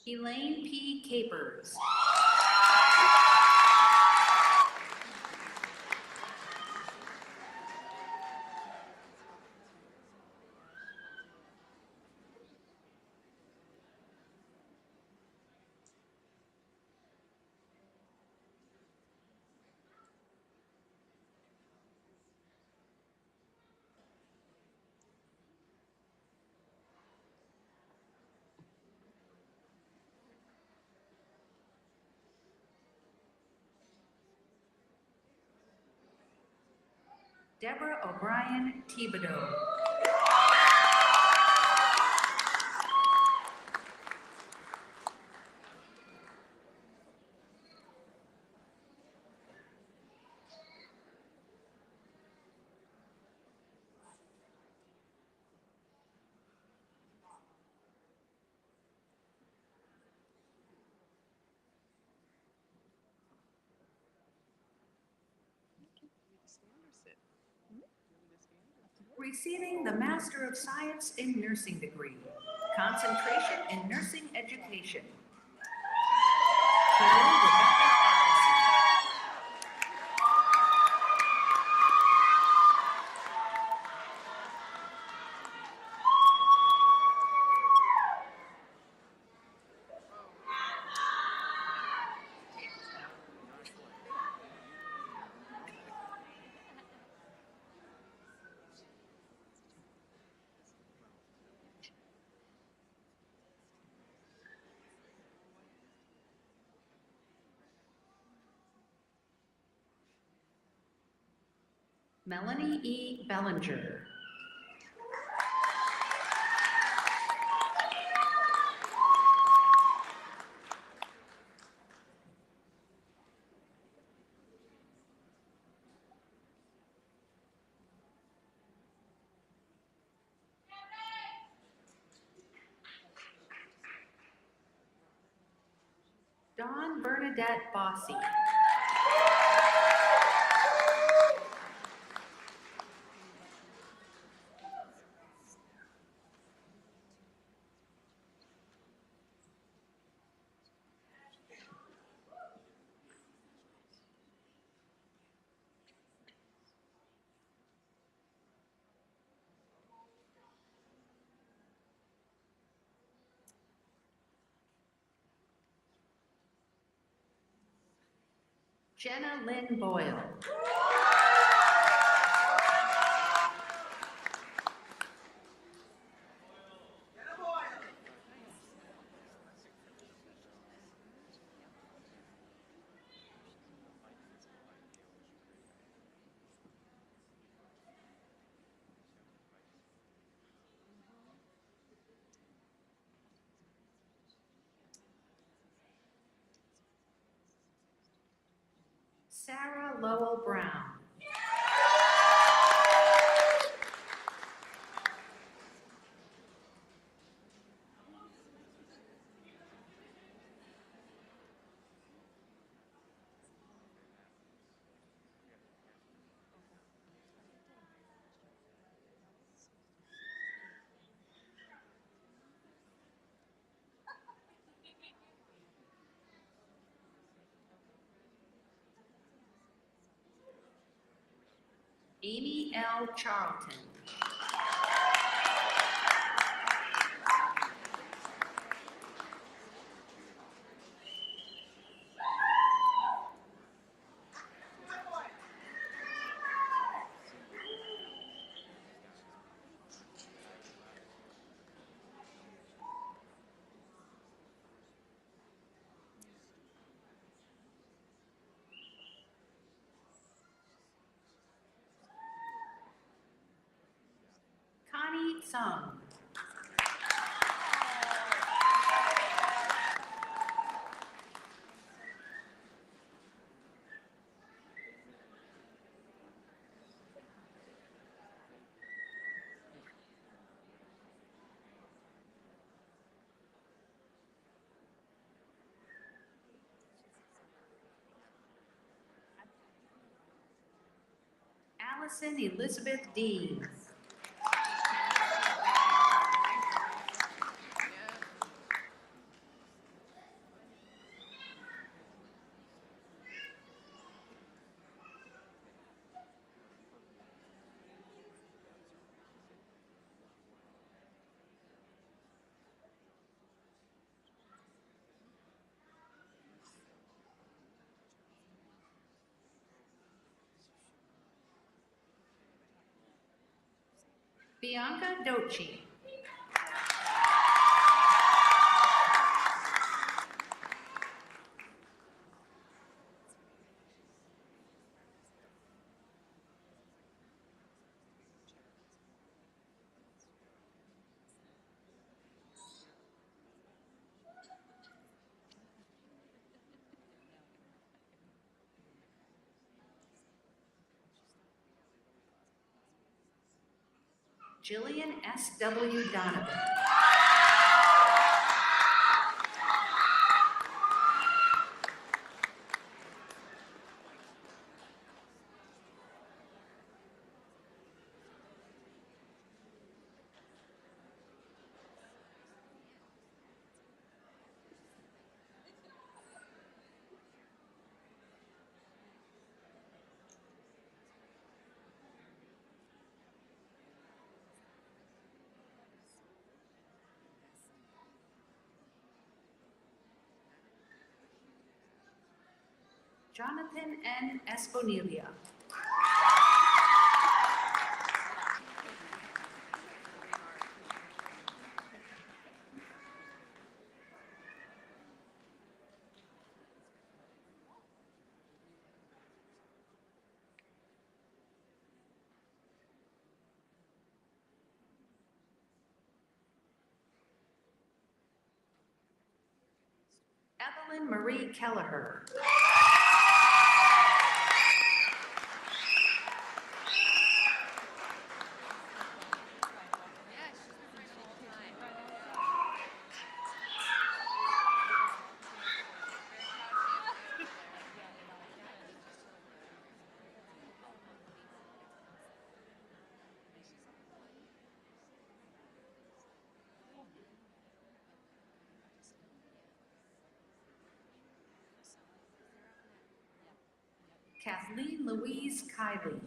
Elaine P. Capers. Deborah O'Brien Thibodeau. Receiving the Master of Science in Nursing degree, concentration in nursing education. Carol Rebecca Allison. Melanie E. Bellinger. Dawn Bernadette Bossy. Jenna Lynn Boyle. Sarah Lowell Brown. Amy L. Charlton. Connie Sung. Allison Elizabeth Dean. Bianca Dochi. Jillian S.W. Donovan. Jonathan N. Esponilia. Evelyn Marie Kelleher. Kathleen Louise Kiley.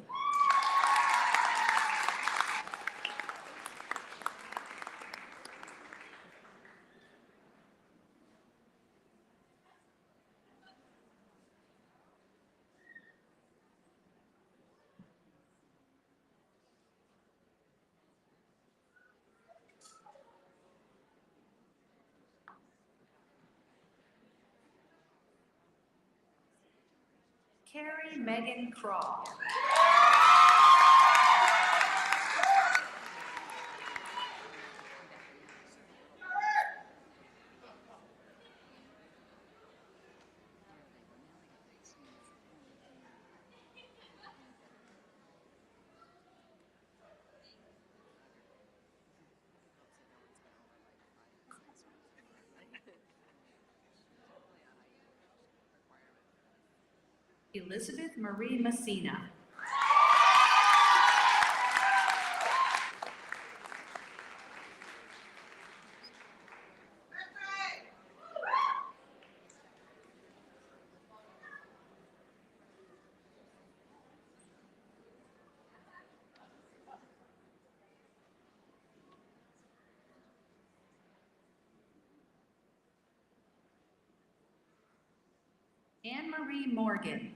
Carrie Megan Crawl. Elizabeth Marie Messina. Anne Marie Morgan.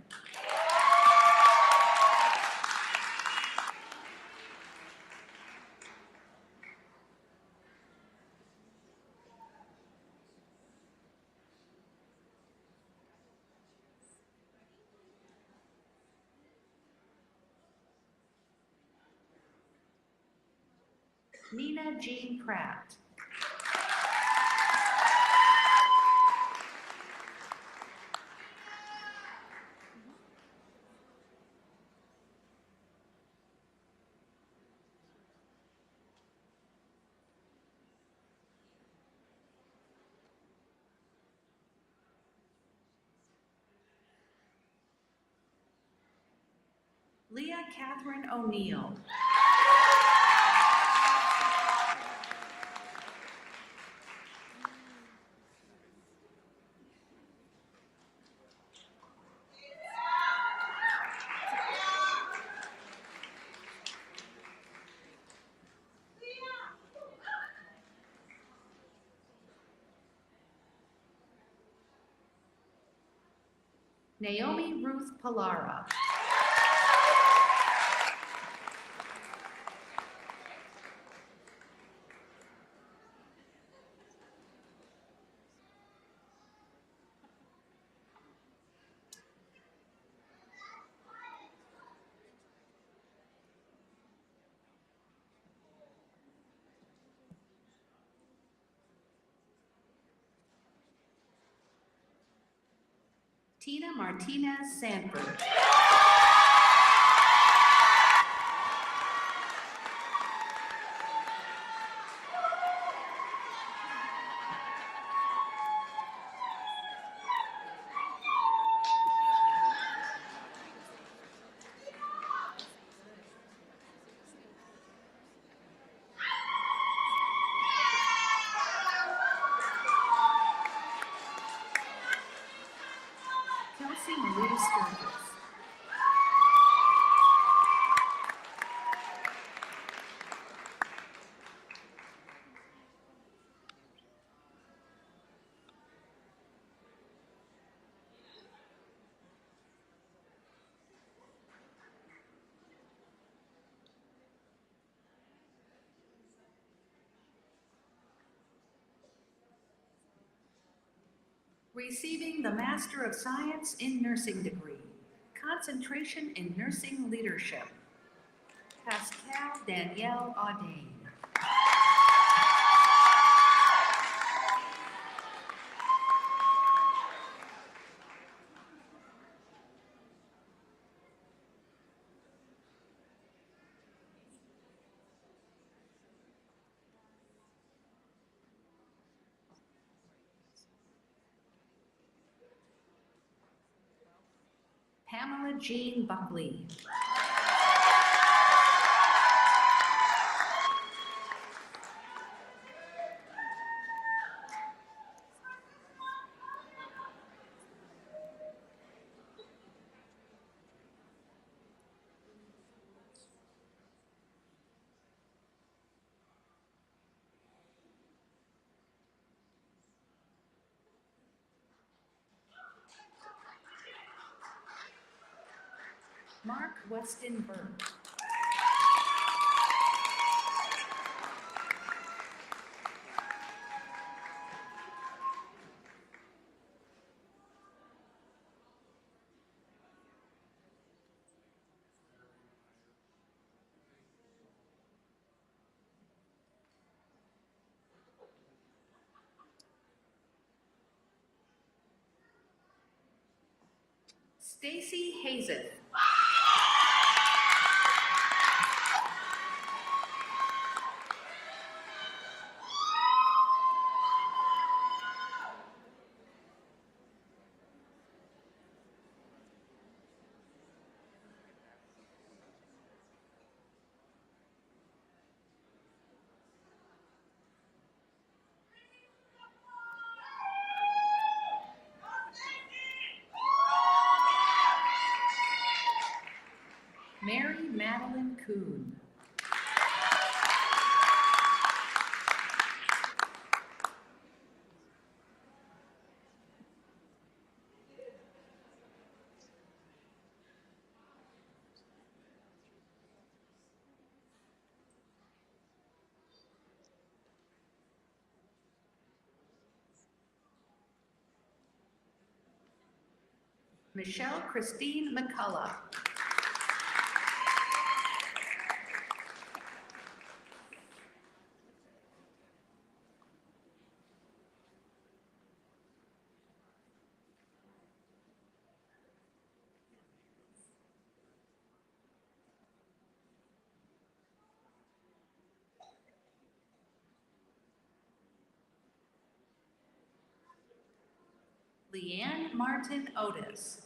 Nina Jean Pratt. Leah Catherine O'Neill. Naomi Ruth Palara. Tina Martinez Sanford. Kelsey Marie Sturgis. Receiving the Master of Science in Nursing degree, concentration in nursing leadership. Pascal Danielle Audain. Pamela Jean Buckley. Mark Weston Burke. Stacy Hazeth. Mary Madeline Kuhn. Michelle Christine McCullough. Leanne Martin Otis.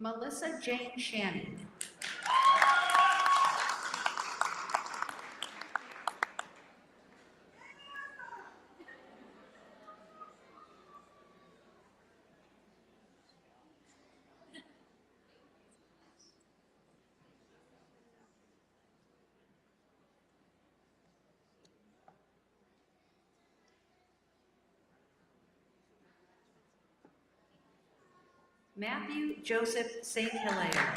Melissa Jane Shannon. Matthew Joseph St. Hilaire.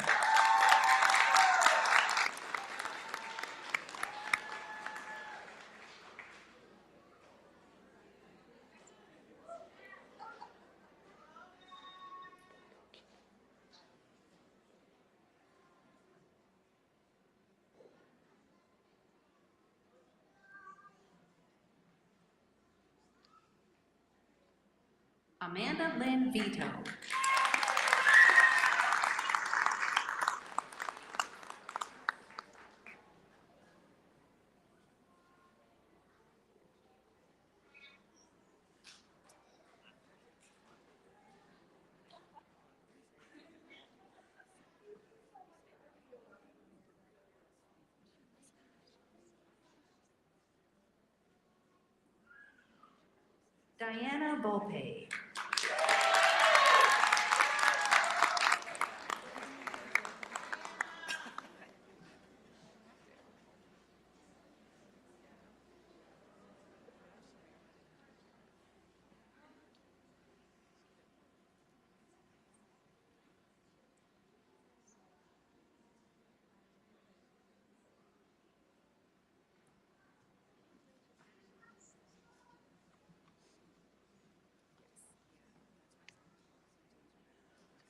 Amanda Lynn Vito. Diana Volpe.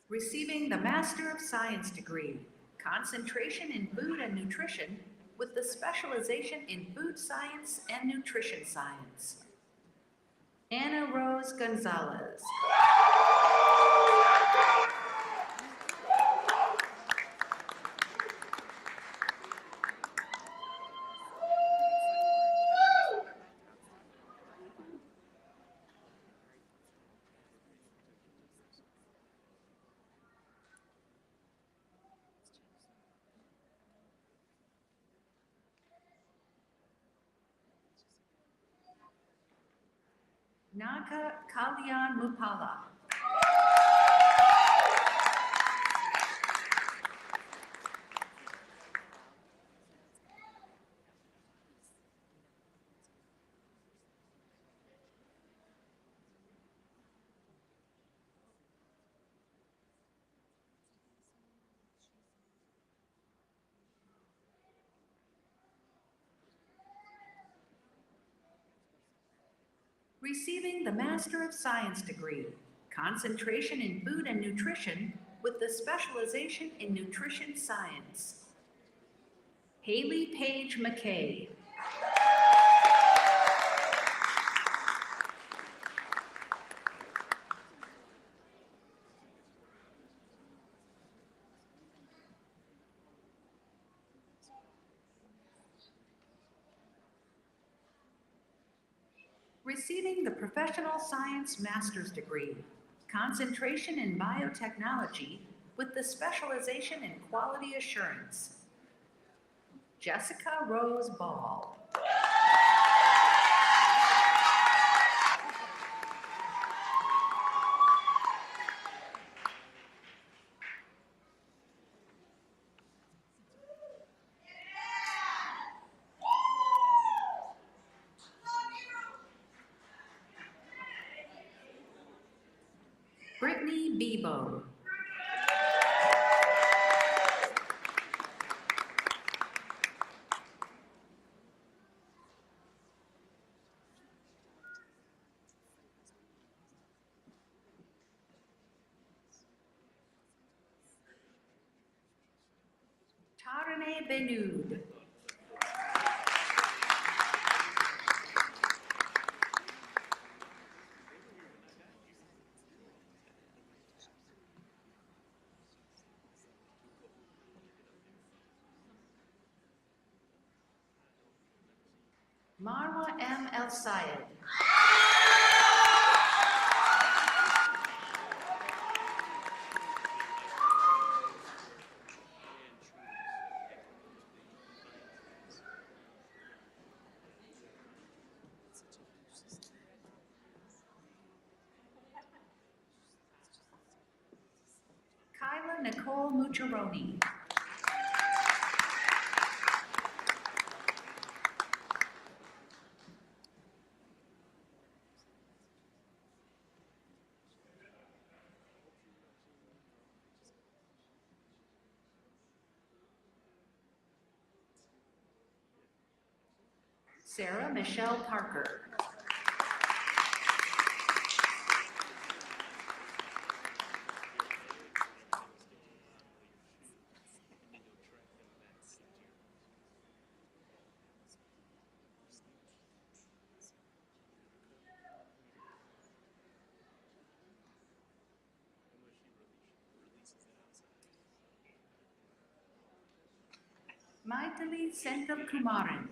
Receiving the Master of Science degree, concentration in food and nutrition with the specialization in food science and nutrition science. Anna Rose Gonzalez. Naga Kalyan Mupala. Receiving the Master of Science degree, concentration in food and nutrition with the specialization in nutrition science. Haley Page McKay. Receiving the Professional Science Master's degree, concentration in biotechnology with the specialization in quality assurance. Jessica Rose Ball. Brittany Bebo. Tarane Benud. Marwa M. El Sayed. Kyla Nicole Mucciaroni. Sarah Michelle Parker. Maithili Senthil Kumaran.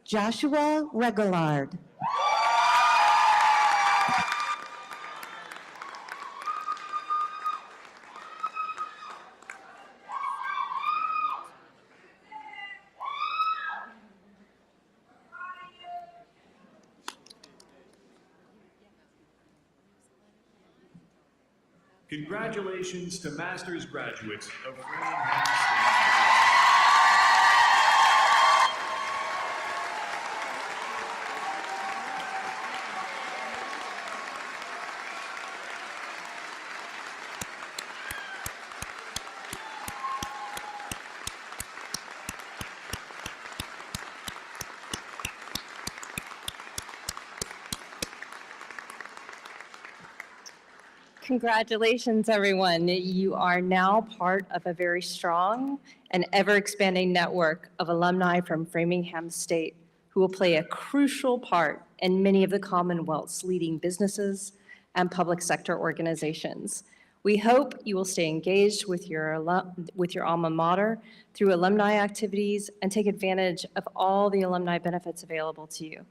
Joshua Regalard. Congratulations to master's graduates of Framingham State. Congratulations, everyone. You are now part of a very strong and ever-expanding network of alumni from Framingham State who will play a crucial part in many of the Commonwealth's leading businesses and public sector organizations. We hope you will stay engaged with your alma mater through alumni activities and take advantage of all the alumni benefits available to you.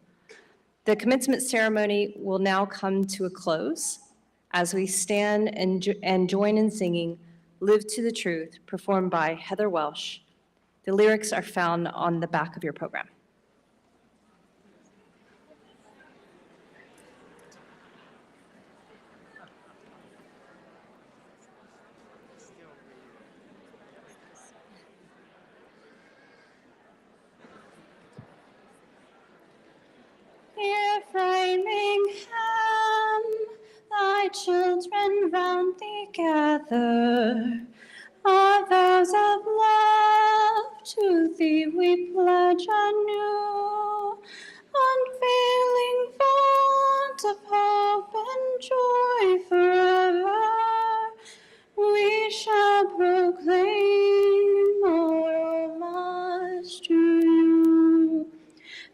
The commencement ceremony will now come to a close as we stand and join in singing Live to the Truth, performed by Heather Welsh. The lyrics are found on the back of your program. thee we pledge anew, unfailing font of hope and joy forever. We shall proclaim our homage to you.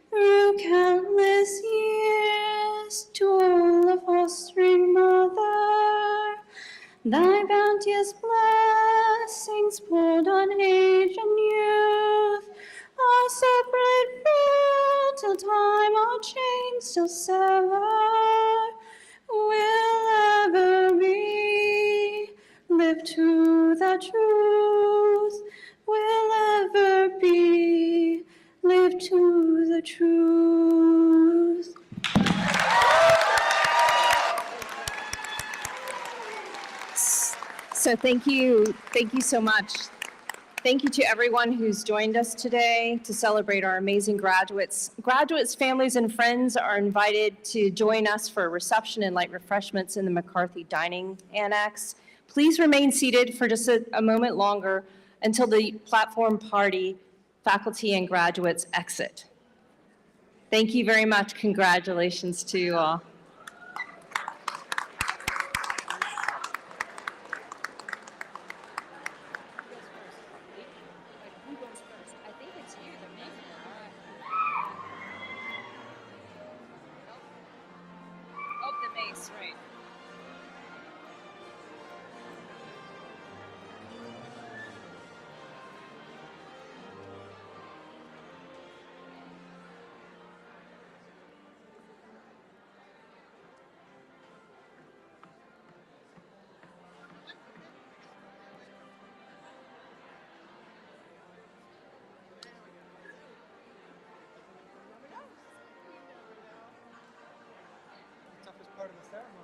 Through countless years, to all of fostering mother, thy bounteous blessings poured on age and youth are separate fruit till time our chains still sever. Will ever be, live to the truth, will ever be, live to the truth. So thank you so much. Thank you to everyone who's joined us today to celebrate our amazing graduates. Graduates, families, and friends are invited to join us for a reception and light refreshments in the McCarthy Dining Annex. Please remain seated for just a moment longer until the platform party, faculty, and graduates exit. Thank you very much. Congratulations to you all. Oh, the mace, right. Toughest part of the ceremony.